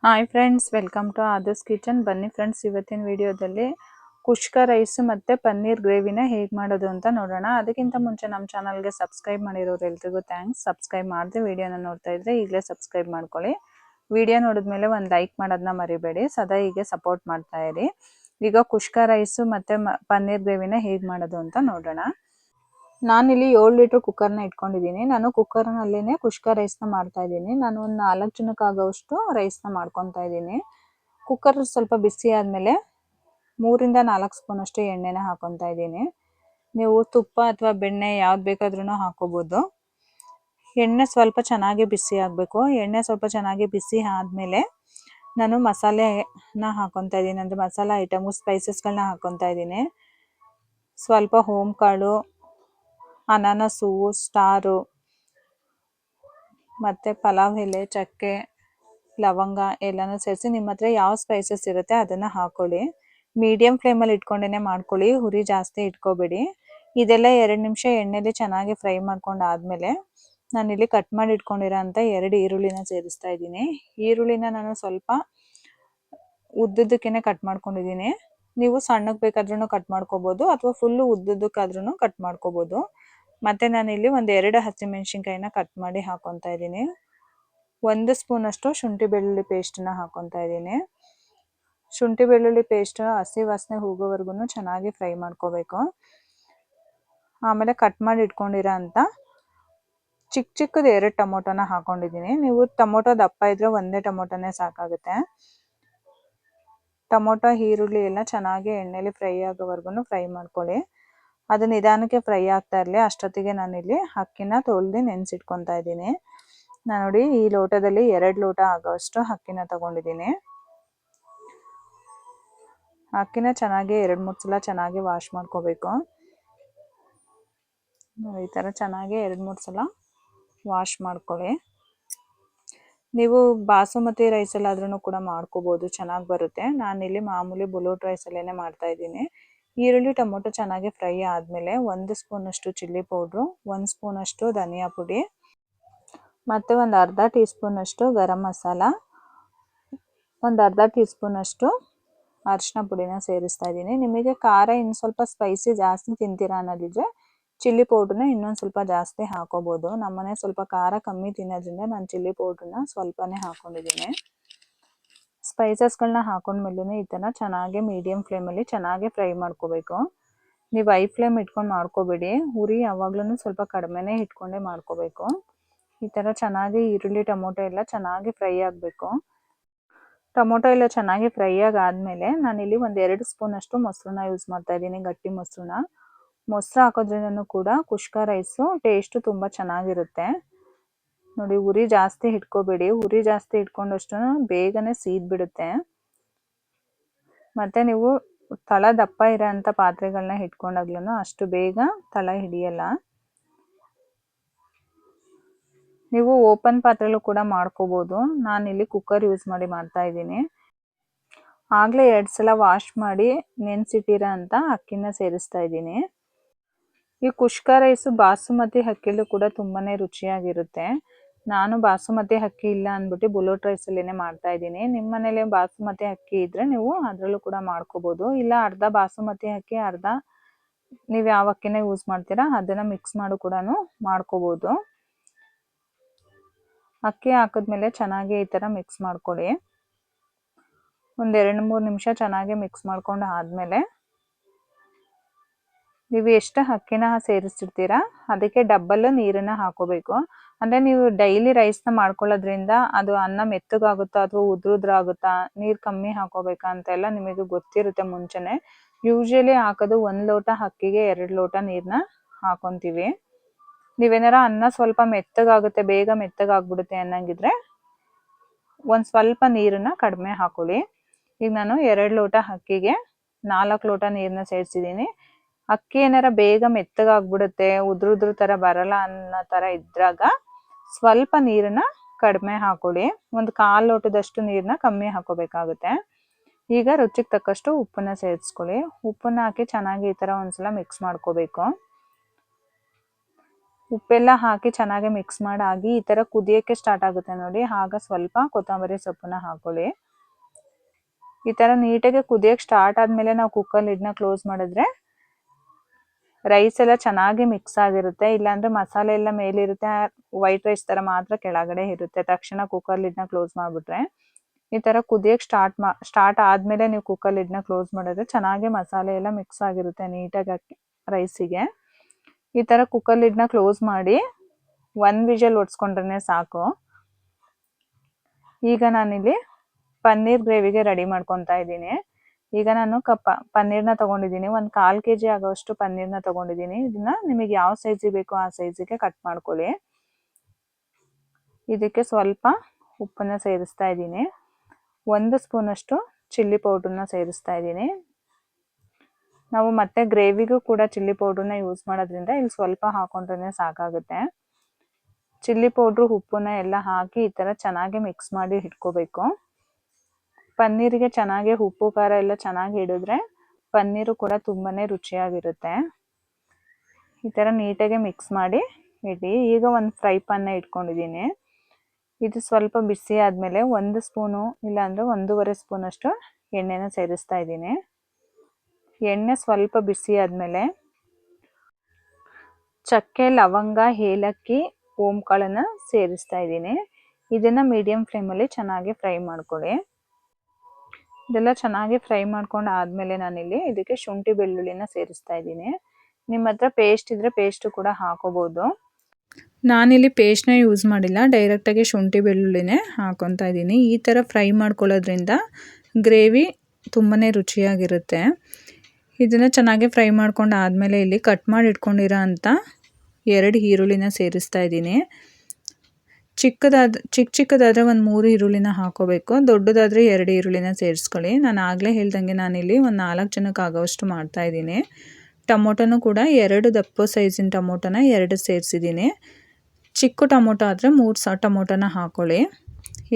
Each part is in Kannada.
Hi friends, welcome to Adarsh kitchen. ಬನ್ನಿ ಫ್ರೆಂಡ್ಸ್, ಇವತ್ತಿನ ವಿಡಿಯೋದಲ್ಲಿ ಕುಷ್ಕ ರೈಸ್ ಮತ್ತು ಪನ್ನೀರ್ ಗ್ರೇವಿನ ಹೇಗೆ ಮಾಡೋದು ಅಂತ ನೋಡೋಣ. ಅದಕ್ಕಿಂತ ಮುಂಚೆ ನಮ್ಮ ಚಾನಲ್ಗೆ ಸಬ್ಸ್ಕ್ರೈಬ್ ಮಾಡಿರೋರು ಎಲ್ರಿಗೂ ಥ್ಯಾಂಕ್ಸ್. ಸಬ್ಸ್ಕ್ರೈಬ್ ಮಾಡದೆ ವಿಡಿಯೋನ ನೋಡ್ತಾ ಇದ್ರೆ ಈಗಲೇ ಸಬ್ಸ್ಕ್ರೈಬ್ ಮಾಡ್ಕೊಳ್ಳಿ. ವಿಡಿಯೋ ನೋಡಿದ್ಮೇಲೆ ಒಂದು ಲೈಕ್ ಮಾಡೋದನ್ನ ಮರಿಬೇಡಿ. ಸದಾ ಹೀಗೆ ಸಪೋರ್ಟ್ ಮಾಡ್ತಾ ಇರಿ. ಈಗ ಕುಷ್ಕ ರೈಸು ಮತ್ತು ಪನ್ನೀರ್ ಗ್ರೇವಿನ ಹೇಗೆ ಮಾಡೋದು ಅಂತ ನೋಡೋಣ. ನಾನಿಲ್ಲಿ 7 ಲೀಟ್ರ್ ಕುಕ್ಕರ್ನ ಇಟ್ಕೊಂಡಿದ್ದೀನಿ. ನಾನು ಕುಕ್ಕರ್ನಲ್ಲೇ ಕುಷ್ಕ ರೈಸ್ನ ಮಾಡ್ತಾ ಇದ್ದೀನಿ. ನಾನು ಒಂದು 4 ಜನಕ್ಕಾಗೋಷ್ಟು ರೈಸ್ನ ಮಾಡ್ಕೊತಾ ಇದ್ದೀನಿ. ಕುಕ್ಕರ್ ಸ್ವಲ್ಪ ಬಿಸಿ ಆದಮೇಲೆ 3ರಿಂದ 4 ಸ್ಪೂನಷ್ಟು ಎಣ್ಣೆನ ಹಾಕೊತಾ ಇದ್ದೀನಿ. ನೀವು ತುಪ್ಪ ಅಥವಾ ಬೆಣ್ಣೆ ಯಾವ್ದು ಬೇಕಾದ್ರೂ ಹಾಕೋಬೋದು. ಎಣ್ಣೆ ಸ್ವಲ್ಪ ಚೆನ್ನಾಗಿ ಬಿಸಿ ಆಗಬೇಕು. ಎಣ್ಣೆ ಸ್ವಲ್ಪ ಚೆನ್ನಾಗಿ ಬಿಸಿ ಆದಮೇಲೆ ನಾನು ಮಸಾಲೆನ ಹಾಕೊತಾ ಇದ್ದೀನಿ. ಅಂದರೆ ಮಸಾಲ ಐಟಮು ಸ್ಪೈಸಸ್ಗಳನ್ನ ಹಾಕೊತಾ ಇದ್ದೀನಿ. ಸ್ವಲ್ಪ ಹೋಮ್ ಕಾಳು, ಅನಾನಸು, ಸ್ಟಾರು ಮತ್ತು ಪಲಾವ್ ಎಲೆ, ಚಕ್ಕೆ, ಲವಂಗ ಎಲ್ಲನೂ ಸೇರಿಸಿ ನಿಮ್ಮ ಹತ್ರ ಯಾವ ಸ್ಪೈಸಸ್ ಇರುತ್ತೆ ಅದನ್ನು ಹಾಕ್ಕೊಳ್ಳಿ. ಮೀಡಿಯಮ್ ಫ್ಲೇಮಲ್ಲಿ ಇಟ್ಕೊಂಡೇ ಮಾಡ್ಕೊಳ್ಳಿ, ಉರಿ ಜಾಸ್ತಿ ಇಟ್ಕೋಬೇಡಿ. ಇದೆಲ್ಲ 2 ನಿಮಿಷ ಎಣ್ಣೆಲಿ ಚೆನ್ನಾಗಿ ಫ್ರೈ ಮಾಡ್ಕೊಂಡಾದ್ಮೇಲೆ ನಾನಿಲ್ಲಿ ಕಟ್ ಮಾಡಿ ಇಟ್ಕೊಂಡಿರೋ ಅಂಥ 2 ಈರುಳ್ಳಿನ ಸೇರಿಸ್ತಾ ಇದ್ದೀನಿ. ಈರುಳ್ಳಿನ ನಾನು ಸ್ವಲ್ಪ ಉದ್ದುದ್ದಕ್ಕೇ ಕಟ್ ಮಾಡ್ಕೊಂಡಿದ್ದೀನಿ. ನೀವು ಸಣ್ಣಕ್ಕೆ ಬೇಕಾದ್ರೂ ಕಟ್ ಮಾಡ್ಕೋಬೋದು ಅಥವಾ ಫುಲ್ಲು ಉದ್ದುದ್ದಕ್ಕಾದ್ರೂ ಕಟ್ ಮಾಡ್ಕೋಬೋದು. ಮತ್ತು ನಾನಿಲ್ಲಿ ಒಂದು 2 ಹಸಿಮೆಣ್ಸಿನ್ಕಾಯಿನ ಕಟ್ ಮಾಡಿ ಹಾಕೊತಾ ಇದ್ದೀನಿ. 1 ಸ್ಪೂನಷ್ಟು ಶುಂಠಿ ಬೆಳ್ಳುಳ್ಳಿ ಪೇಸ್ಟನ್ನ ಹಾಕೊತಾ ಇದ್ದೀನಿ. ಶುಂಠಿ ಬೆಳ್ಳುಳ್ಳಿ ಪೇಸ್ಟ್ ಹಸಿ ವಾಸನೆ ಹೋಗೋವರೆಗೂ ಚೆನ್ನಾಗಿ ಫ್ರೈ ಮಾಡ್ಕೋಬೇಕು. ಆಮೇಲೆ ಕಟ್ ಮಾಡಿ ಇಟ್ಕೊಂಡಿರೋ ಅಂಥ ಚಿಕ್ಕದು 2 ಟೊಮೊಟೊನ ಹಾಕೊಂಡಿದ್ದೀನಿ. ನೀವು ಟೊಮೊಟೊ ದಪ್ಪ ಇದ್ದರೆ ಒಂದೇ ಟೊಮೊಟೊನೇ ಸಾಕಾಗುತ್ತೆ. ಟೊಮೊಟೊ, ಈರುಳ್ಳಿ ಎಲ್ಲ ಚೆನ್ನಾಗಿ ಎಣ್ಣೆಲಿ ಫ್ರೈ ಆಗೋವರೆಗೂ ಫ್ರೈ ಮಾಡ್ಕೊಳ್ಳಿ. ಅದು ನಿಧಾನಕ್ಕೆ ಫ್ರೈ ಆಗ್ತಾ ಇರಲಿ. ಅಷ್ಟೊತ್ತಿಗೆ ನಾನಿಲ್ಲಿ ಅಕ್ಕಿನ ತೊಳೆದು ನೆನೆಸಿಟ್ಕೊತಾ ಇದ್ದೀನಿ. ನಾನು ನೋಡಿ ಈ ಲೋಟದಲ್ಲಿ 2 ಲೋಟ ಆಗೋಷ್ಟು ಅಕ್ಕಿನ ತಗೊಂಡಿದ್ದೀನಿ. ಅಕ್ಕಿನ ಚೆನ್ನಾಗಿ 2-3 ಸಲ ಚೆನ್ನಾಗಿ ವಾಶ್ ಮಾಡ್ಕೋಬೇಕು. ಈ ಥರ ಚೆನ್ನಾಗಿ 2-3 ಸಲ ವಾಶ್ ಮಾಡ್ಕೊಳ್ಳಿ. ನೀವು ಬಾಸುಮತಿ ರೈಸಲ್ಲಾದ್ರೂ ಕೂಡ ಮಾಡ್ಕೋಬೋದು, ಚೆನ್ನಾಗಿ ಬರುತ್ತೆ. ನಾನಿಲ್ಲಿ ಮಾಮೂಲಿ ಬುಲೋಟ್ ರೈಸಲ್ಲೇ ಮಾಡ್ತಾಯಿದ್ದೀನಿ. ಈರುಳ್ಳಿ ಟೊಮೊಟೊ ಚೆನ್ನಾಗಿ ಫ್ರೈ ಆದಮೇಲೆ 1 ಸ್ಪೂನಷ್ಟು ಚಿಲ್ಲಿ ಪೌಡ್ರು, 1 ಸ್ಪೂನಷ್ಟು ಧನಿಯಾ ಪುಡಿ ಮತ್ತು ಒಂದು ಅರ್ಧ ಟೀ ಸ್ಪೂನಷ್ಟು ಗರಂ ಮಸಾಲ, ಒಂದು ಅರ್ಧ ಟೀ ಸ್ಪೂನಷ್ಟು ಅರಿಶಿನ ಪುಡಿನ ಸೇರಿಸ್ತಾ ಇದ್ದೀನಿ. ನಿಮಗೆ ಖಾರ ಇನ್ನು ಸ್ವಲ್ಪ ಸ್ಪೈಸಿ ಜಾಸ್ತಿ ತಿಂತೀರಾ ಅನ್ನೋದಿದ್ರೆ ಚಿಲ್ಲಿ ಪೌಡ್ರನ್ನ ಇನ್ನೊಂದು ಸ್ವಲ್ಪ ಜಾಸ್ತಿ ಹಾಕೋಬೋದು. ನಮ್ಮನೆ ಸ್ವಲ್ಪ ಖಾರ ಕಮ್ಮಿ ತಿನ್ನೋದ್ರಿಂದ ನಾನು ಚಿಲ್ಲಿ ಪೌಡ್ರನ್ನ ಸ್ವಲ್ಪನೇ ಹಾಕ್ಕೊಂಡಿದ್ದೀನಿ. ಸ್ಪೈಸಸ್ಗಳನ್ನ ಹಾಕೊಂಡ್ಮೇಲೂ ಈ ಥರ ಚೆನ್ನಾಗಿ ಮೀಡಿಯಮ್ ಫ್ಲೇಮಲ್ಲಿ ಚೆನ್ನಾಗಿ ಫ್ರೈ ಮಾಡ್ಕೋಬೇಕು. ನೀವು ಐ ಫ್ಲೇಮ್ ಇಟ್ಕೊಂಡು ಮಾಡ್ಕೋಬೇಡಿ. ಉರಿ ಯಾವಾಗ್ಲೂ ಸ್ವಲ್ಪ ಕಡಿಮೆನೇ ಇಟ್ಕೊಂಡೇ ಮಾಡ್ಕೋಬೇಕು. ಈ ಥರ ಚೆನ್ನಾಗಿ ಈರುಳ್ಳಿ ಟೊಮೊಟೊ ಎಲ್ಲ ಚೆನ್ನಾಗಿ ಫ್ರೈ ಆಗಬೇಕು. ಟೊಮೊಟೊ ಎಲ್ಲ ಚೆನ್ನಾಗಿ ಫ್ರೈ ಆದಮೇಲೆ ನಾನಿಲ್ಲಿ ಒಂದು 2 ಸ್ಪೂನಷ್ಟು ಮೊಸರನ್ನ ಯೂಸ್ ಮಾಡ್ತಾ ಇದ್ದೀನಿ, ಗಟ್ಟಿ ಮೊಸರನ್ನ. ಮೊಸರು ಹಾಕೋದ್ರಿಂದ ಕೂಡ ಕುಷ್ಕ ರೈಸು ಟೇಸ್ಟು ತುಂಬ ಚೆನ್ನಾಗಿರುತ್ತೆ. ನೋಡಿ, ಉರಿ ಜಾಸ್ತಿ ಇಟ್ಕೋಬೇಡಿ. ಉರಿ ಜಾಸ್ತಿ ಇಟ್ಕೊಂಡಷ್ಟು ಬೇಗನೆ ಸೀದ್ಬಿಡುತ್ತೆ. ಮತ್ತು ನೀವು ತಳ ದಪ್ಪ ಇರೋಂಥ ಪಾತ್ರೆಗಳನ್ನ ಇಟ್ಕೊಂಡಾಗ್ಲೂ ಅಷ್ಟು ಬೇಗ ತಳ ಹಿಡಿಯಲ್ಲ. ನೀವು ಓಪನ್ ಪಾತ್ರೆಲೂ ಕೂಡ ಮಾಡ್ಕೋಬೋದು. ನಾನಿಲ್ಲಿ ಕುಕ್ಕರ್ ಯೂಸ್ ಮಾಡಿ ಮಾಡ್ತಾ ಇದ್ದೀನಿ. ಆಗಲೇ 2 ಸಲ ವಾಶ್ ಮಾಡಿ ನೆನೆಸಿಟ್ಟಿರೋ ಅಂಥ ಅಕ್ಕಿನ ಸೇರಿಸ್ತಾ ಇದ್ದೀನಿ. ಈ ಕುಷ್ಕ ರೈಸು ಬಾಸುಮತಿ ಅಕ್ಕಿಲೂ ಕೂಡ ತುಂಬಾ ರುಚಿಯಾಗಿರುತ್ತೆ. ನಾನು ಬಾಸುಮತಿ ಅಕ್ಕಿ ಇಲ್ಲ ಅಂದ್ಬಿಟ್ಟು ಬುಲೋಟ್ ರೈಸಲ್ಲೇ ಮಾಡ್ತಾ ಇದ್ದೀನಿ. ನಿಮ್ಮ ಮನೇಲಿ ಬಾಸುಮತಿ ಅಕ್ಕಿ ಇದ್ದರೆ ನೀವು ಅದರಲ್ಲೂ ಕೂಡ ಮಾಡ್ಕೋಬೋದು. ಇಲ್ಲ ಅರ್ಧ ಬಾಸುಮತಿ ಅಕ್ಕಿ, ಅರ್ಧ ನೀವು ಯಾವ ಅಕ್ಕಿನ ಯೂಸ್ ಮಾಡ್ತೀರಾ ಅದನ್ನು ಮಿಕ್ಸ್ ಮಾಡಿ ಕೂಡ ಮಾಡ್ಕೋಬೋದು. ಅಕ್ಕಿ ಹಾಕಿದ್ಮೇಲೆ ಚೆನ್ನಾಗಿ ಈ ಥರ ಮಿಕ್ಸ್ ಮಾಡ್ಕೊಳ್ಳಿ. ಒಂದು 2-3 ನಿಮಿಷ ಚೆನ್ನಾಗಿ ಮಿಕ್ಸ್ ಮಾಡ್ಕೊಂಡು ಆದಮೇಲೆ ನೀವು ಎಷ್ಟು ಅಕ್ಕಿನ ಸೇರಿಸ್ತಿರ್ತೀರಾ ಅದಕ್ಕೆ ಡಬ್ಬಲ್ ನೀರನ್ನು ಹಾಕೋಬೇಕು. ಅಂದರೆ ನೀವು ಡೈಲಿ ರೈಸ್ನ ಮಾಡ್ಕೊಳ್ಳೋದ್ರಿಂದ ಅದು ಅನ್ನ ಮೆತ್ತಗಾಗುತ್ತಾ ಅಥವಾ ಉದ್ರುದ್ರಾಗುತ್ತಾ, ನೀರು ಕಮ್ಮಿ ಹಾಕೋಬೇಕಾ ಅಂತೆಲ್ಲ ನಿಮಗೆ ಗೊತ್ತಿರುತ್ತೆ ಮುಂಚೆನೇ. ಯೂಶ್ವಲಿ ಹಾಕೋದು 1 ಲೋಟ ಅಕ್ಕಿಗೆ 2 ಲೋಟ ನೀರನ್ನ ಹಾಕೊತೀವಿ. ನೀವೇನಾರ ಅನ್ನ ಸ್ವಲ್ಪ ಮೆತ್ತಗಾಗುತ್ತೆ, ಬೇಗ ಮೆತ್ತಗಾಗ್ಬಿಡುತ್ತೆ ಅನ್ನಂಗಿದ್ರೆ ಒಂದು ಸ್ವಲ್ಪ ನೀರನ್ನು ಕಡಿಮೆ ಹಾಕೊಳ್ಳಿ. ಈಗ ನಾನು 2 ಲೋಟ ಅಕ್ಕಿಗೆ 4 ಲೋಟ ನೀರನ್ನ ಸೇರಿಸಿದ್ದೀನಿ. ಅಕ್ಕಿ ಏನಾರ ಬೇಗ ಮೆತ್ತಗಾಗ್ಬಿಡುತ್ತೆ, ಉದ್ರ ಥರ ಬರಲ್ಲ ಅನ್ನೋ ಥರ ಇದ್ದಾಗ ಸ್ವಲ್ಪ ನೀರನ್ನ ಕಡಿಮೆ ಹಾಕೊಳ್ಳಿ. ಒಂದು 1/4 ಲೋಟದಷ್ಟು ನೀರನ್ನ ಕಮ್ಮಿ ಹಾಕೋಬೇಕಾಗುತ್ತೆ. ಈಗ ರುಚಿಗೆ ತಕ್ಕಷ್ಟು ಉಪ್ಪನ್ನ ಸೇರಿಸ್ಕೊಳ್ಳಿ. ಉಪ್ಪನ್ನ ಹಾಕಿ ಚೆನ್ನಾಗಿ ಈ ಥರ ಒಂದ್ಸಲ ಮಿಕ್ಸ್ ಮಾಡ್ಕೋಬೇಕು. ಉಪ್ಪೆಲ್ಲ ಹಾಕಿ ಚೆನ್ನಾಗಿ ಮಿಕ್ಸ್ ಮಾಡಿ ಈ ಥರ ಕುದಿಯೋಕ್ಕೆ ಸ್ಟಾರ್ಟ್ ಆಗುತ್ತೆ ನೋಡಿ. ಆಗ ಸ್ವಲ್ಪ ಕೊತ್ತಂಬರಿ ಸೊಪ್ಪನ್ನ ಹಾಕೊಳ್ಳಿ. ಈ ಥರ ನೀಟಾಗಿ ಕುದಿಯೋಕ್ಕೆ ಸ್ಟಾರ್ಟ್ ಆದಮೇಲೆ ನಾವು ಕುಕ್ಕರ್ ಲಿಡ್ನ ಕ್ಲೋಸ್ ಮಾಡಿದ್ರೆ ರೈಸ್ ಎಲ್ಲ ಚೆನ್ನಾಗಿ ಮಿಕ್ಸ್ ಆಗಿರುತ್ತೆ. ಇಲ್ಲಾಂದರೆ ಮಸಾಲೆ ಎಲ್ಲ ಮೇಲಿರುತ್ತೆ, ವೈಟ್ ರೈಸ್ ಥರ ಮಾತ್ರ ಕೆಳಗಡೆ ಇರುತ್ತೆ. ತಕ್ಷಣ ಕುಕ್ಕರ್ ಲಿಡ್ನ ಕ್ಲೋಸ್ ಮಾಡಿಬಿಟ್ರೆ ಈ ಥರ ಕುದಿಯೋಕ್ಕೆ ಸ್ಟಾರ್ಟ್ ಆದಮೇಲೆ ನೀವು ಕುಕ್ಕರ್ ಲಿಡ್ನ ಕ್ಲೋಸ್ ಮಾಡಿದ್ರೆ ಚೆನ್ನಾಗಿ ಮಸಾಲೆ ಎಲ್ಲ ಮಿಕ್ಸ್ ಆಗಿರುತ್ತೆ ನೀಟಾಗಿ ರೈಸಿಗೆ. ಈ ಥರ ಕುಕ್ಕರ್ ಲಿಡ್ನ ಕ್ಲೋಸ್ ಮಾಡಿ 1 ವಿಷಲ್ ಹೊಡ್ಸ್ಕೊಂಡ್ರೆ ಸಾಕು. ಈಗ ನಾನಿಲ್ಲಿ ಪನ್ನೀರ್ ಗ್ರೇವಿಗೆ ರೆಡಿ ಮಾಡ್ಕೊತಾ ಇದ್ದೀನಿ. ಈಗ ನಾನು ಪನ್ನೀರ್ನ ತೊಗೊಂಡಿದ್ದೀನಿ. ಒಂದು 1/4 kg ಆಗೋಷ್ಟು ಪನ್ನೀರ್ನ ತೊಗೊಂಡಿದ್ದೀನಿ. ಇದನ್ನ ನಿಮಗೆ ಯಾವ ಸೈಜಿಗೆ ಬೇಕೋ ಆ ಸೈಜಿಗೆ ಕಟ್ ಮಾಡ್ಕೊಳ್ಳಿ. ಇದಕ್ಕೆ ಸ್ವಲ್ಪ ಉಪ್ಪನ್ನು ಸೇರಿಸ್ತಾ ಇದ್ದೀನಿ. 1 ಸ್ಪೂನಷ್ಟು ಚಿಲ್ಲಿ ಪೌಡ್ರನ್ನ ಸೇರಿಸ್ತಾ ಇದ್ದೀನಿ. ನಾವು ಮತ್ತೆ ಗ್ರೇವಿಗೂ ಕೂಡ ಚಿಲ್ಲಿ ಪೌಡ್ರನ್ನ ಯೂಸ್ ಮಾಡೋದ್ರಿಂದ ಇಲ್ಲಿ ಸ್ವಲ್ಪ ಹಾಕೊಂಡ್ರೆ ಸಾಕಾಗುತ್ತೆ. ಚಿಲ್ಲಿ ಪೌಡ್ರು ಉಪ್ಪನ್ನ ಎಲ್ಲ ಹಾಕಿ ಈ ಥರ ಚೆನ್ನಾಗಿ ಮಿಕ್ಸ್ ಮಾಡಿ ಇಟ್ಕೋಬೇಕು. ಪನ್ನೀರಿಗೆ ಚೆನ್ನಾಗಿ ಉಪ್ಪು ಖಾರ ಎಲ್ಲ ಚೆನ್ನಾಗಿ ಹಿಡಿದ್ರೆ ಪನ್ನೀರು ಕೂಡ ತುಂಬಾ ರುಚಿಯಾಗಿರುತ್ತೆ. ಈ ಥರ ನೀಟಾಗಿ ಮಿಕ್ಸ್ ಮಾಡಿ ಇಡಿ. ಈಗ ಒಂದು ಫ್ರೈ ಪ್ಯಾನ್ನ ಇಟ್ಕೊಂಡಿದ್ದೀನಿ. ಇದು ಸ್ವಲ್ಪ ಬಿಸಿ ಆದಮೇಲೆ 1 ಸ್ಪೂನು ಇಲ್ಲಾಂದರೆ 1.5 ಸ್ಪೂನಷ್ಟು ಎಣ್ಣೆನ ಸೇರಿಸ್ತಾ ಇದ್ದೀನಿ. ಎಣ್ಣೆ ಸ್ವಲ್ಪ ಬಿಸಿ ಆದಮೇಲೆ ಚಕ್ಕೆ, ಲವಂಗ, ಏಲಕ್ಕಿ, ಓಂಕಾಳನ್ನು ಸೇರಿಸ್ತಾ ಇದ್ದೀನಿ. ಇದನ್ನು ಮೀಡಿಯಮ್ ಫ್ಲೇಮಲ್ಲಿ ಚೆನ್ನಾಗಿ ಫ್ರೈ ಮಾಡ್ಕೊಳ್ಳಿ. ಇದೆಲ್ಲ ಚೆನ್ನಾಗಿ ಫ್ರೈ ಮಾಡ್ಕೊಂಡು ಆದಮೇಲೆ ನಾನಿಲ್ಲಿ ಇದಕ್ಕೆ ಶುಂಠಿ ಬೆಳ್ಳುಳ್ಳಿನ ಸೇರಿಸ್ತಾ ಇದ್ದೀನಿ. ನಿಮ್ಮ ಹತ್ರ ಪೇಸ್ಟ್ ಇದ್ದರೆ ಪೇಸ್ಟು ಕೂಡ ಹಾಕೋಬೋದು. ನಾನಿಲ್ಲಿ ಪೇಸ್ಟ್ನ ಯೂಸ್ ಮಾಡಿಲ್ಲ, ಡೈರೆಕ್ಟಾಗಿ ಶುಂಠಿ ಬೆಳ್ಳುಳ್ಳಿನೇ ಹಾಕೊತಾ ಇದ್ದೀನಿ. ಈ ಥರ ಫ್ರೈ ಮಾಡ್ಕೊಳ್ಳೋದ್ರಿಂದ ಗ್ರೇವಿ ತುಂಬಾ ರುಚಿಯಾಗಿರುತ್ತೆ. ಇದನ್ನು ಚೆನ್ನಾಗಿ ಫ್ರೈ ಮಾಡ್ಕೊಂಡು ಆದಮೇಲೆ ಇಲ್ಲಿ ಕಟ್ ಮಾಡಿ ಇಟ್ಕೊಂಡಿರೋ ಅಂಥ 2 ಈರುಳ್ಳಿನ ಸೇರಿಸ್ತಾ ಇದ್ದೀನಿ. ಚಿಕ್ಕದಾದರೆ ಒಂದು 3 ಈರುಳ್ಳಿನ ಹಾಕೋಬೇಕು. ದೊಡ್ಡದಾದರೆ 2 ಈರುಳ್ಳಿನ ಸೇರಿಸ್ಕೊಳ್ಳಿ. ನಾನು ಆಗಲೇ ಹೇಳ್ದಂಗೆ ನಾನಿಲ್ಲಿ ಒಂದು 4 ಜನಕ್ಕೆ ಆಗೋಷ್ಟು ಮಾಡ್ತಾಯಿದ್ದೀನಿ. ಟೊಮೊಟೊನೂ ಕೂಡ 2 ದಪ್ಪ ಸೈಜಿನ ಟೊಮೊಟೊನ 2 ಸೇರಿಸಿದ್ದೀನಿ. ಚಿಕ್ಕ ಟೊಮೊಟೊ ಆದರೆ 3 ಟೊಮೊಟೊನ ಹಾಕ್ಕೊಳ್ಳಿ.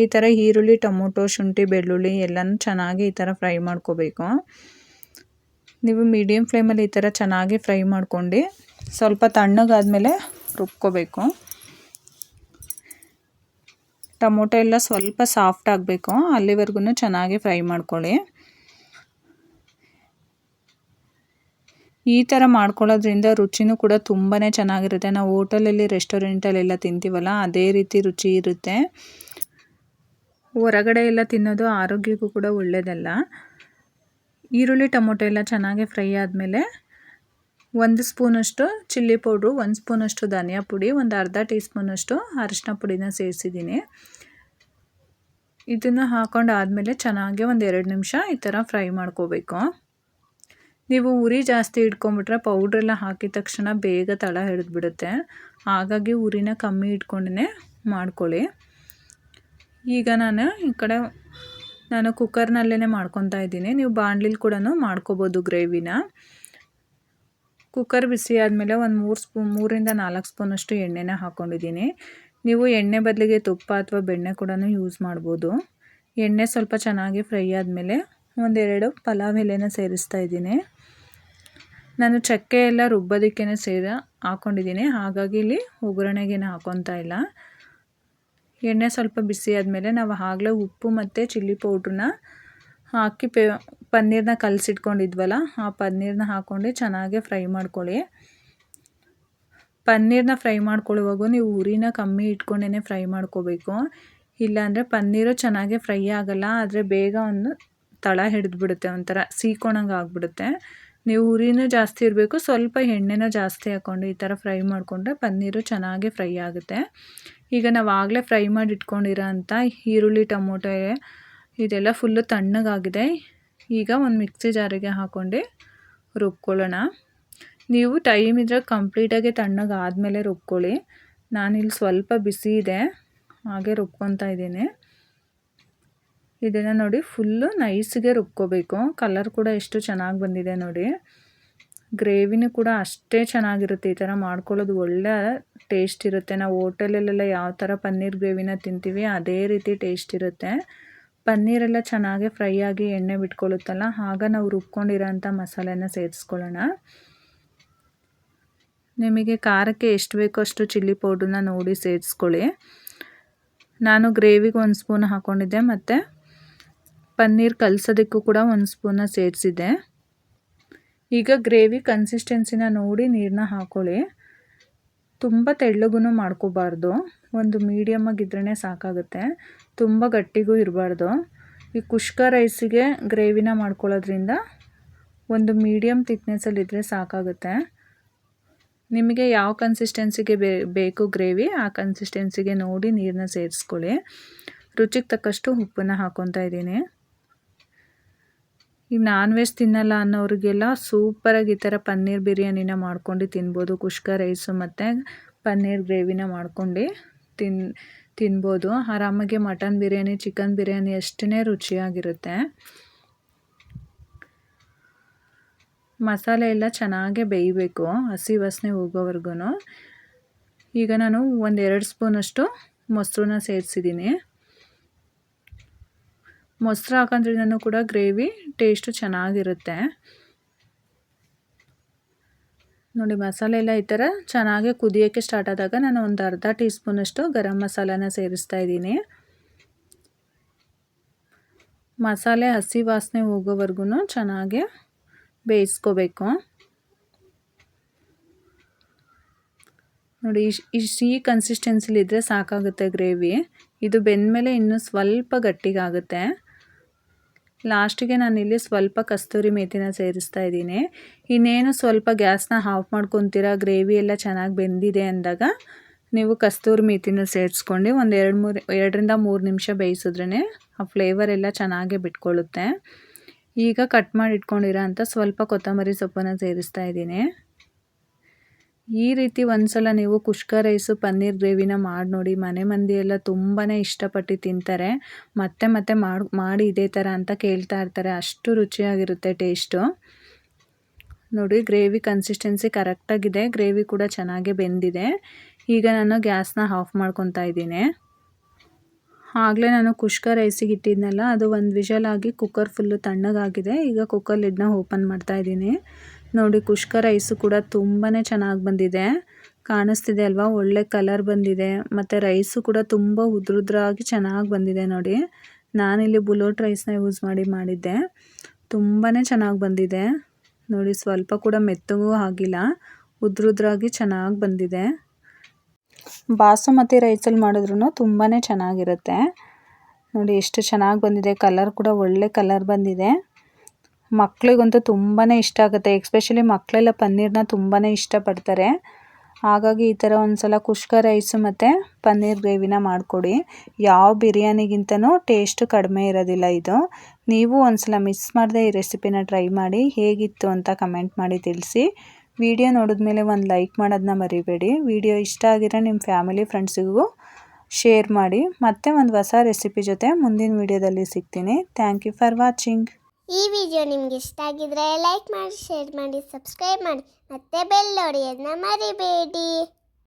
ಈ ಥರ ಈರುಳ್ಳಿ, ಟೊಮೊಟೊ, ಶುಂಠಿ, ಬೆಳ್ಳುಳ್ಳಿ ಎಲ್ಲನೂ ಚೆನ್ನಾಗಿ ಈ ಥರ ಫ್ರೈ ಮಾಡ್ಕೋಬೇಕು. ನೀವು ಮೀಡಿಯಮ್ ಫ್ಲೇಮಲ್ಲಿ ಈ ಥರ ಚೆನ್ನಾಗಿ ಫ್ರೈ ಮಾಡ್ಕೊಂಡು ಸ್ವಲ್ಪ ತಣ್ಣಗಾದ್ಮೇಲೆ ರುಬ್ಕೋಬೇಕು. ಟೊಮೊಟೊ ಎಲ್ಲ ಸ್ವಲ್ಪ ಸಾಫ್ಟ್ ಆಗಬೇಕು, ಅಲ್ಲಿವರೆಗೂ ಚೆನ್ನಾಗಿ ಫ್ರೈ ಮಾಡ್ಕೊಳ್ಳಿ. ಈ ಥರ ಮಾಡ್ಕೊಳ್ಳೋದ್ರಿಂದ ರುಚಿನೂ ಕೂಡ ತುಂಬಾ ಚೆನ್ನಾಗಿರುತ್ತೆ. ನಾವು ಹೋಟೆಲಲ್ಲಿ, ರೆಸ್ಟೋರೆಂಟಲ್ಲೆಲ್ಲ ತಿಂತೀವಲ್ಲ ಅದೇ ರೀತಿ ರುಚಿ ಇರುತ್ತೆ. ಹೊರಗಡೆ ಎಲ್ಲ ತಿನ್ನೋದು ಆರೋಗ್ಯಕ್ಕೂ ಕೂಡ ಒಳ್ಳೆಯದಲ್ಲ. ಈರುಳ್ಳಿ, ಟೊಮೊಟೊ ಎಲ್ಲ ಚೆನ್ನಾಗಿ ಫ್ರೈ ಆದಮೇಲೆ 1 ಸ್ಪೂನಷ್ಟು ಚಿಲ್ಲಿ ಪೌಡ್ರು, 1 ಸ್ಪೂನಷ್ಟು ಧನಿಯಾ ಪುಡಿ, ಒಂದು ಅರ್ಧ ಟೀ ಸ್ಪೂನಷ್ಟು ಅರಿಶಿನ ಪುಡಿನ ಸೇರಿಸಿದ್ದೀನಿ. ಇದನ್ನು ಹಾಕೊಂಡು ಆದಮೇಲೆ ಚೆನ್ನಾಗಿ ಒಂದು 2 ನಿಮಿಷ ಈ ಥರ ಫ್ರೈ ಮಾಡ್ಕೋಬೇಕು. ನೀವು ಉರಿ ಜಾಸ್ತಿ ಇಟ್ಕೊಂಡ್ಬಿಟ್ರೆ ಪೌಡ್ರೆಲ್ಲ ಹಾಕಿದ ತಕ್ಷಣ ಬೇಗ ತಳ ಹಿಡಿದ್ಬಿಡುತ್ತೆ. ಹಾಗಾಗಿ ಉರಿನ ಕಮ್ಮಿ ಇಟ್ಕೊಂಡೇ ಮಾಡ್ಕೊಳ್ಳಿ. ಈಗ ನಾನು ಕುಕ್ಕರ್ನಲ್ಲೇ ಮಾಡ್ಕೊತಾ ಇದ್ದೀನಿ. ನೀವು ಬಾಣಲಿಲಿ ಕೂಡ ಮಾಡ್ಕೋಬೋದು ಗ್ರೇವಿನ. ಕುಕ್ಕರ್ ಬಿಸಿ ಆದಮೇಲೆ ಒಂದು 3 ರಿಂದ 4 ಸ್ಪೂನಷ್ಟು ಎಣ್ಣೆನ ಹಾಕ್ಕೊಂಡಿದ್ದೀನಿ. ನೀವು ಎಣ್ಣೆ ಬದಲಿಗೆ ತುಪ್ಪ ಅಥವಾ ಬೆಣ್ಣೆ ಕೂಡ ಯೂಸ್ ಮಾಡ್ಬೋದು. ಎಣ್ಣೆ ಸ್ವಲ್ಪ ಚೆನ್ನಾಗಿ ಫ್ರೈ ಆದಮೇಲೆ 1-2 ಪಲಾವ್ ಎಲೆನ ಸೇರಿಸ್ತಾ ಇದ್ದೀನಿ. ನಾನು ಚಕ್ಕೆ ಎಲ್ಲ ರುಬ್ಬೋದಕ್ಕೇ ಹಾಕ್ಕೊಂಡಿದ್ದೀನಿ, ಹಾಗಾಗಿ ಇಲ್ಲಿ ಒಗ್ಗರಣೆಗೇನು ಹಾಕ್ಕೊತಾ ಇಲ್ಲ. ಎಣ್ಣೆ ಸ್ವಲ್ಪ ಬಿಸಿ ಆದಮೇಲೆ ನಾವು ಆಗಲೇ ಉಪ್ಪು ಮತ್ತು ಚಿಲ್ಲಿ ಪೌಡ್ರನ್ನ ಹಾಕಿ ಪನ್ನೀರನ್ನ ಕಲಸಿಟ್ಕೊಂಡಿದ್ವಲ್ಲ ಆ ಪನ್ನೀರನ್ನ ಹಾಕ್ಕೊಂಡು ಚೆನ್ನಾಗಿ ಫ್ರೈ ಮಾಡ್ಕೊಳ್ಳಿ. ಪನ್ನೀರನ್ನ ಫ್ರೈ ಮಾಡ್ಕೊಳ್ಳುವಾಗ ನೀವು ಉರಿನ ಕಮ್ಮಿ ಇಟ್ಕೊಂಡೇ ಫ್ರೈ ಮಾಡ್ಕೋಬೇಕು. ಇಲ್ಲಾಂದರೆ ಪನ್ನೀರು ಚೆನ್ನಾಗಿ ಫ್ರೈ ಆಗೋಲ್ಲ, ಆದರೆ ಬೇಗ ಒಂದು ತಳ ಹಿಡಿದ್ಬಿಡುತ್ತೆ, ಒಂಥರ ಸೀಕೋಣಂಗೆ ಆಗಿಬಿಡುತ್ತೆ. ನೀವು ಉರಿನೂ ಜಾಸ್ತಿ ಇರಬೇಕು, ಸ್ವಲ್ಪ ಎಣ್ಣೆನೂ ಜಾಸ್ತಿ ಹಾಕ್ಕೊಂಡು ಈ ಥರ ಫ್ರೈ ಮಾಡಿಕೊಂಡ್ರೆ ಪನ್ನೀರು ಚೆನ್ನಾಗಿ ಫ್ರೈ ಆಗುತ್ತೆ. ಈಗ ನಾವು ಆಗಲೇ ಫ್ರೈ ಮಾಡಿ ಇಟ್ಕೊಂಡಿರೋ ಅಂಥ ಈರುಳ್ಳಿ, ಟೊಮೊಟೊ ಇದೆಲ್ಲ ಫುಲ್ಲು ತಣ್ಣಗಾಗಿದೆ. ಈಗ ಒಂದು ಮಿಕ್ಸಿ ಜಾರಿಗೆ ಹಾಕ್ಕೊಂಡು ರುಬ್ಕೊಳ್ಳೋಣ. ನೀವು ಟೈಮ್ ಇದ್ದರೆ ಕಂಪ್ಲೀಟಾಗಿ ತಣ್ಣಗಾದಮೇಲೆ ರುಬ್ಕೊಳ್ಳಿ. ನಾನಿಲ್ಲಿ ಸ್ವಲ್ಪ ಬಿಸಿ ಇದೆ ಹಾಗೆ ರುಬ್ಕೊತಾ ಇದ್ದೀನಿ. ಇದನ್ನು ನೋಡಿ ಫುಲ್ಲು ನೈಸ್ಗೆ ರುಬ್ಕೋಬೇಕು. ಕಲರ್ ಕೂಡ ಎಷ್ಟು ಚೆನ್ನಾಗಿ ಬಂದಿದೆ ನೋಡಿ. ಗ್ರೇವಿನೂ ಕೂಡ ಅಷ್ಟೇ ಚೆನ್ನಾಗಿರುತ್ತೆ. ಈ ಥರ ಮಾಡ್ಕೊಳ್ಳೋದು ಒಳ್ಳೆ ಟೇಸ್ಟ್ ಇರುತ್ತೆ. ನಾವು ಹೋಟೆಲಲ್ಲೆಲ್ಲ ಯಾವ ಥರ ಪನ್ನೀರ್ ಗ್ರೇವಿನ ತಿಂತೀವಿ ಅದೇ ರೀತಿ ಟೇಸ್ಟ್ ಇರುತ್ತೆ. ಪನ್ನೀರೆಲ್ಲ ಚೆನ್ನಾಗಿ ಫ್ರೈ ಆಗಿ ಎಣ್ಣೆ ಬಿಟ್ಕೊಳ್ಳುತ್ತಲ್ಲ, ಆಗ ನಾವು ರುಬ್ಕೊಂಡಿರೋಂಥ ಮಸಾಲೆನ ಸೇರಿಸ್ಕೊಳ್ಳೋಣ. ನಿಮಗೆ ಖಾರಕ್ಕೆ ಎಷ್ಟು ಬೇಕೋ ಅಷ್ಟು ಚಿಲ್ಲಿ ಪೌಡ್ರನ್ನ ನೋಡಿ ಸೇರಿಸ್ಕೊಳ್ಳಿ. ನಾನು ಗ್ರೇವಿಗೆ 1 ಸ್ಪೂನ್ ಹಾಕ್ಕೊಂಡಿದ್ದೆ ಮತ್ತು ಪನ್ನೀರ್ ಕಲಸೋದಕ್ಕೂ ಕೂಡ 1 ಸ್ಪೂನ ಸೇರಿಸಿದ್ದೆ. ಈಗ ಗ್ರೇವಿ ಕನ್ಸಿಸ್ಟೆನ್ಸಿನ ನೋಡಿ ನೀರನ್ನ ಹಾಕ್ಕೊಳ್ಳಿ. ತುಂಬ ತೆಳ್ಳಗೂ ಮಾಡ್ಕೋಬಾರ್ದು, ಒಂದು ಮೀಡಿಯಮ್ ಆಗಿದ್ರೇ ಸಾಕಾಗುತ್ತೆ, ತುಂಬ ಗಟ್ಟಿಗೂ ಇರಬಾರ್ದು. ಈ ಕುಷ್ಕ ರೈಸಿಗೆ ಗ್ರೇವಿನ ಮಾಡ್ಕೊಳ್ಳೋದ್ರಿಂದ ಒಂದು ಮೀಡಿಯಮ್ ಥಿಕ್ನೆಸ್ಸಲ್ಲಿದ್ದರೆ ಸಾಕಾಗುತ್ತೆ. ನಿಮಗೆ ಯಾವ ಕನ್ಸಿಸ್ಟೆನ್ಸಿಗೆ ಬೇಕು ಗ್ರೇವಿ ಆ ಕನ್ಸಿಸ್ಟೆನ್ಸಿಗೆ ನೋಡಿ ನೀರನ್ನ ಸೇರಿಸ್ಕೊಳ್ಳಿ. ರುಚಿಗೆ ತಕ್ಕಷ್ಟು ಉಪ್ಪನ್ನು ಹಾಕ್ಕೊತಾ ಇದ್ದೀನಿ. ಈಗ ನಾನ್ ವೆಜ್ ತಿನ್ನಲ್ಲ ಅನ್ನೋರಿಗೆಲ್ಲ ಸೂಪರಾಗಿ ಈ ಥರ ಪನ್ನೀರ್ ಬಿರಿಯಾನಿನ ಮಾಡ್ಕೊಂಡು ತಿನ್ಬೋದು. ಕುಷ್ಕ ರೈಸು ಮತ್ತು ಪನ್ನೀರ್ ಗ್ರೇವಿನ ಮಾಡ್ಕೊಂಡು ತಿನ್ಬೋದು. ಆರಾಮಾಗಿ ಮಟನ್ ಬಿರಿಯಾನಿ, ಚಿಕನ್ ಬಿರಿಯಾನಿ ಅಷ್ಟೇ ರುಚಿಯಾಗಿರುತ್ತೆ. ಮಸಾಲೆ ಎಲ್ಲ ಚೆನ್ನಾಗೇ ಬೇಯಬೇಕು, ಹಸಿ ವಾಸನೆ ಹೋಗೋವರೆಗೂ. ಈಗ ನಾನು 1-2 ಸ್ಪೂನಷ್ಟು ಮೊಸರನ್ನ ಸೇರಿಸಿದ್ದೀನಿ. ಮೊಸರು ಹಾಕೋದ್ರಿಂದನೂ ಕೂಡ ಗ್ರೇವಿ ಟೇಸ್ಟು ಚೆನ್ನಾಗಿರುತ್ತೆ. ನೋಡಿ ಮಸಾಲೆ ಎಲ್ಲ ಈ ಥರ ಚೆನ್ನಾಗಿ ಕುದಿಯೋಕ್ಕೆ ಸ್ಟಾರ್ಟ್ ಆದಾಗ ನಾನು ಒಂದು ಅರ್ಧ ಟೀ ಸ್ಪೂನಷ್ಟು ಗರಂ ಮಸಾಲಾನ ಸೇರಿಸ್ತಾ ಇದ್ದೀನಿ. ಮಸಾಲೆ ಹಸಿ ವಾಸನೆ ಹೋಗೋವರೆಗೂ ಚೆನ್ನಾಗಿ ಬೇಯಿಸ್ಕೋಬೇಕು. ನೋಡಿ ಈ ಸಿಹಿ ಕನ್ಸಿಸ್ಟೆನ್ಸಿಲಿದ್ದರೆ ಸಾಕಾಗುತ್ತೆ ಗ್ರೇವಿ. ಇದು ಬೆಂದಮೇಲೆ ಇನ್ನೂ ಸ್ವಲ್ಪ ಗಟ್ಟಿಗಾಗುತ್ತೆ. ಲಾಸ್ಟಿಗೆ ನಾನಿಲ್ಲಿ ಸ್ವಲ್ಪ ಕಸ್ತೂರಿ ಮೇಥಿನ ಸೇರಿಸ್ತಾ ಇದ್ದೀನಿ. ಇನ್ನೇನು ಸ್ವಲ್ಪ ಗ್ಯಾಸ್ನ ಆಫ್ ಮಾಡ್ಕೊತೀರಾ, ಗ್ರೇವಿ ಎಲ್ಲ ಚೆನ್ನಾಗಿ ಬೆಂದಿದೆ ಅಂದಾಗ ನೀವು ಕಸ್ತೂರಿ ಮೇಥಿನ ಸೇರಿಸ್ಕೊಂಡು ಒಂದು 2-3 ನಿಮಿಷ ಬೇಯಿಸಿದ್ರೇ ಆ ಫ್ಲೇವರ್ ಎಲ್ಲ ಚೆನ್ನಾಗೇ ಬಿಟ್ಕೊಳ್ಳುತ್ತೆ. ಈಗ ಕಟ್ ಮಾಡಿ ಇಟ್ಕೊಂಡಿರೋ ಅಂಥ ಸ್ವಲ್ಪ ಕೊತ್ತಂಬರಿ ಸೊಪ್ಪನ್ನು ಸೇರಿಸ್ತಾ ಇದ್ದೀನಿ. ಈ ರೀತಿ ಒಂದ್ಸಲ ನೀವು ಕುಷ್ಕ ರೈಸು ಪನ್ನೀರ್ ಗ್ರೇವಿನ ಮಾಡಿ ನೋಡಿ, ಮನೆ ಮಂದಿ ಎಲ್ಲ ತುಂಬಾ ಇಷ್ಟಪಟ್ಟು ತಿಂತಾರೆ. ಮತ್ತೆ ಮತ್ತೆ ಮಾಡಿ ಇದೇ ಥರ ಅಂತ ಕೇಳ್ತಾ ಇರ್ತಾರೆ, ಅಷ್ಟು ರುಚಿಯಾಗಿರುತ್ತೆ ಟೇಸ್ಟು. ನೋಡಿ ಗ್ರೇವಿ ಕನ್ಸಿಸ್ಟೆನ್ಸಿ ಕರೆಕ್ಟಾಗಿದೆ, ಗ್ರೇವಿ ಕೂಡ ಚೆನ್ನಾಗೇ ಬೆಂದಿದೆ. ಈಗ ನಾನು ಗ್ಯಾಸ್ನ ಆಫ್ ಮಾಡ್ಕೊತಾ ಇದ್ದೀನಿ. ಆಗಲೇ ನಾನು ಕುಷ್ಕ ರೈಸಿಗೆ ಇಟ್ಟಿದ್ನಲ್ಲ, ಅದು ಒಂದು ವಿಷಲ್ ಆಗಿ ಕುಕ್ಕರ್ ಫುಲ್ಲು ತಣ್ಣಗಾಗಿದೆ. ಈಗ ಕುಕ್ಕರ್ ಲಿಡ್ನ ಓಪನ್ ಮಾಡ್ತಾ ಇದ್ದೀನಿ. ನೋಡಿ ಕುಷ್ಕ ರೈಸು ಕೂಡ ತುಂಬಾ ಚೆನ್ನಾಗಿ ಬಂದಿದೆ, ಕಾಣಿಸ್ತಿದೆ ಅಲ್ವಾ, ಒಳ್ಳೆ ಕಲರ್ ಬಂದಿದೆ. ಮತ್ತು ರೈಸು ಕೂಡ ತುಂಬ ಉದ್ರುದ್ರಾಗಿ ಚೆನ್ನಾಗಿ ಬಂದಿದೆ. ನೋಡಿ ನಾನಿಲ್ಲಿ ಬುಲೋಟ್ ರೈಸ್ನ ಯೂಸ್ ಮಾಡಿದ್ದೆ, ತುಂಬಾ ಚೆನ್ನಾಗಿ ಬಂದಿದೆ. ನೋಡಿ ಸ್ವಲ್ಪ ಕೂಡ ಮೆತ್ತಗೂ ಆಗಿಲ್ಲ, ಉದ್ರುದ್ರಾಗಿ ಚೆನ್ನಾಗಿ ಬಂದಿದೆ. ಬಾಸುಮತಿ ರೈಸಲ್ಲಿ ಮಾಡಿದ್ರೂ ತುಂಬಾ ಚೆನ್ನಾಗಿರುತ್ತೆ. ನೋಡಿ ಎಷ್ಟು ಚೆನ್ನಾಗಿ ಬಂದಿದೆ, ಕಲರ್ ಕೂಡ ಒಳ್ಳೆ ಕಲರ್ ಬಂದಿದೆ. ಮಕ್ಕಳಿಗಂತೂ ತುಂಬಾ ಇಷ್ಟ ಆಗುತ್ತೆ, ಎಸ್ಪೆಷಲಿ ಮಕ್ಕಳೆಲ್ಲ ಪನ್ನೀರ್ನ ತುಂಬಾ ಇಷ್ಟಪಡ್ತಾರೆ. ಹಾಗಾಗಿ ಈ ಥರ ಒಂದು ಸಲ ಕುಷ್ಕ ರೈಸು ಮತ್ತು ಪನ್ನೀರ್ ಗ್ರೇವಿನ ಮಾಡಿಕೊಡಿ. ಯಾವ ಬಿರಿಯಾನಿಗಿಂತನೂ ಟೇಸ್ಟು ಕಡಿಮೆ ಇರೋದಿಲ್ಲ ಇದು. ನೀವು ಒಂದು ಸಲ ಮಿಸ್ ಮಾಡದೆ ಈ ರೆಸಿಪಿನ ಟ್ರೈ ಮಾಡಿ, ಹೇಗಿತ್ತು ಅಂತ ಕಮೆಂಟ್ ಮಾಡಿ ತಿಳಿಸಿ. ವಿಡಿಯೋ ನೋಡಿದ್ಮೇಲೆ ಒಂದು ಲೈಕ್ ಮಾಡೋದನ್ನ ಮರಿಬೇಡಿ. ವಿಡಿಯೋ ಇಷ್ಟ ಆಗಿದ್ರೆ ನಿಮ್ಮ ಫ್ಯಾಮಿಲಿ ಫ್ರೆಂಡ್ಸಿಗೂ ಶೇರ್ ಮಾಡಿ. ಮತ್ತೆ ಒಂದು ಹೊಸ ರೆಸಿಪಿ ಜೊತೆ ಮುಂದಿನ ವಿಡಿಯೋದಲ್ಲಿ ಸಿಗ್ತೀನಿ. Thank you for watching. ಈ ವಿಡಿಯೋ ನಿಮಗೆ ಇಷ್ಟ ಆಗಿದ್ರೆ ಲೈಕ್ ಮಾಡಿ, ಶೇರ್ ಮಾಡಿ, ಸಬ್ಸ್ಕ್ರೈಬ್ ಮಾಡಿ, ಮತ್ತೆ ಬೆಲ್ ಹೊಡೆಯೋದನ್ನ ಮರಿಬೇಡಿ.